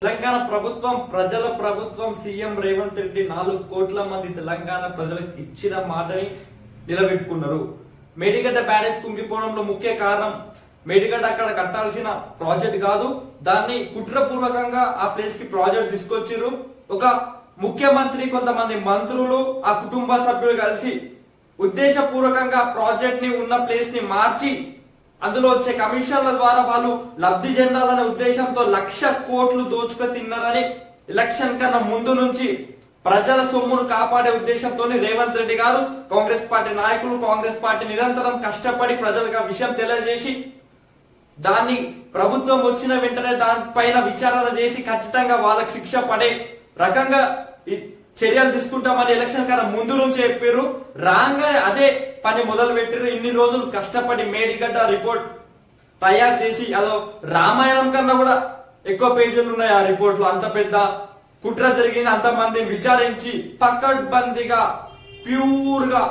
తెలంగాణ ప్రభుత్వం ప్రజల ప్రభుత్వం సీఎం రేవంత్ రెడ్డి 4 కోట్ల మంది తెలంగాణ ప్రజలకు ఇచ్చిన మాటని నిలబెట్టుకున్నారు. మేడిగడ్డ బ్యారేజ్ కుంగిపోవడంలో ముఖ్య కారణం మేడిగడ్డ అక్కడ కట్టాల్సిన ప్రాజెక్ట్ కాదు, దాన్ని కుట్రపూర్వకంగా ఆ ప్లేస్ కి ప్రాజెక్ట్ తీసుకొచ్చారు. ఒక ముఖ్యమంత్రి, కొంతమంది మంత్రులు, ఆ కుటుంబ సభ్యులు కలిసి ఉద్దేశపూర్వకంగా ప్రాజెక్ట్ ని ఉన్న ప్లేస్ ని మార్చి అందులో వచ్చే కమిషన్ల ద్వారా వాళ్ళు లబ్ధి చెందాలనే ఉద్దేశంతో 1,00,000 కోట్లు దోచుకు తిన్నారని ఎలక్షన్ కన్నా ముందు నుంచి ప్రజల సొమ్మును కాపాడే ఉద్దేశంతో రేవంత్ రెడ్డి గారు, కాంగ్రెస్ పార్టీ నాయకులు, కాంగ్రెస్ పార్టీ నిరంతరం కష్టపడి ప్రజలకు ఆ విషయం తెలియజేసి దాన్ని ప్రభుత్వం వచ్చిన వెంటనే దానిపైన విచారణ చేసి ఖచ్చితంగా వాళ్ళకి శిక్ష పడే రకంగా చర్యలు తీసుకుంటామని ఎలక్షన్ కన్నా ముందు నుంచి చెప్పారు. రాగానే అదే పని మొదలు పెట్టారు. ఇన్ని రోజులు కష్టపడి మేడిగడ్డ రిపోర్ట్ తయారు చేసి అదో రామాయణం కన్నా కూడా ఎక్కువ పేజీలు ఉన్నాయి ఆ రిపోర్ట్ లో. అంత పెద్ద కుట్ర జరిగింది, అంతమందిని విచారించి పకడ్బందీగా ప్యూర్ గా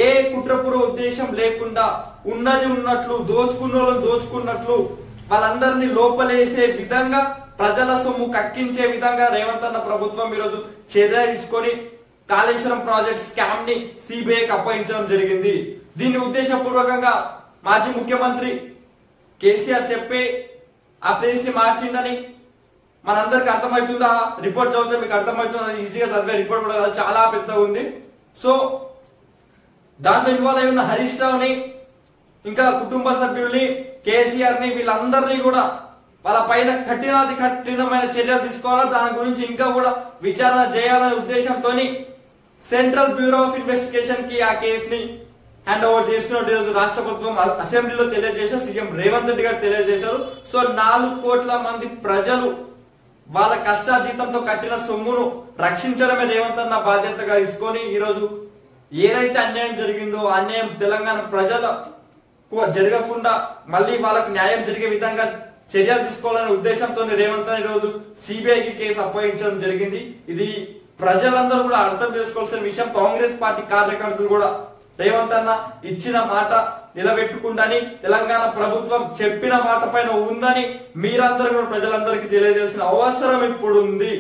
ఏ కుట్రపూర్వ ఉద్దేశం లేకుండా ఉన్నది ఉన్నట్లు దోచుకున్నట్లు వాళ్ళందరినీ లోపలేసే విధంగా ప్రజల సొమ్ము కక్కించే విధంగా రేవంత్ అన్న ప్రభుత్వం ఈరోజు చర్య తీసుకొని కాళేశ్వరం ప్రాజెక్ట్ స్కామ్ ని సిబిఐకి అప్పగించడం జరిగింది. దీన్ని ఉద్దేశపూర్వకంగా మాజీ ముఖ్యమంత్రి కేసీఆర్ చెప్పి ఆ ప్లేస్ ని మార్చిందని మనందరికి అర్థమవుతుందా? రిపోర్ట్ చదివితే మీకు అర్థమవుతుంది. ఈజీగా చదివే రిపోర్ట్ కూడా చాలా పెద్దగా ఉంది. సో దాంట్లో ఇన్వాల్వ్ అయి ఉన్న హరీష్ రావుని, ఇంకా కుటుంబ సభ్యుల్ని, కేసీఆర్ ని, వీళ్ళందరినీ కూడా వాళ్ళ పైన కఠినమైన చర్యలు తీసుకోవాలా, దాని గురించి ఇంకా కూడా విచారణ చేయాలనే ఉద్దేశంతో సెంట్రల్ బ్యూరో ఆఫ్ ఇన్వెస్టిగేషన్ కి ఆ కేసుని హ్యాండ్ ఓవర్ చేస్తున్నట్టు ఈరోజు రాష్ట్ర ప్రభుత్వం అసెంబ్లీలో తెలియజేశారు. సీఎం రేవంత్ రెడ్డి గారు తెలియజేశారు. సో 4 కోట్ల మంది ప్రజలు వాళ్ళ కష్టార్జితంతో కట్టిన సొమ్మును రక్షించడమే రేవంత్ అన్న బాధ్యతగా తీసుకొని ఈరోజు ఏదైతే అన్యాయం జరిగిందో అన్యాయం తెలంగాణ ప్రజల జరగకుండా మళ్ళీ వాళ్ళకు న్యాయం జరిగే విధంగా చర్యలు తీసుకోవాలనే ఉద్దేశంతో రేవంత్ అన్న ఈరోజు సిబిఐకి కేసు అప్పగించడం జరిగింది. ఇది ప్రజలందరూ కూడా అర్థం చేసుకోవాల్సిన విషయం. కాంగ్రెస్ పార్టీ కార్యకర్తలు కూడా రేవంత్ అన్న ఇచ్చిన మాట నిలబెట్టుకుందని, తెలంగాణ ప్రభుత్వం చెప్పిన మాట పైన ఉందని మీరందరూ కూడా ప్రజలందరికీ తెలియజేయాల్సిన అవసరం ఇప్పుడు ఉంది.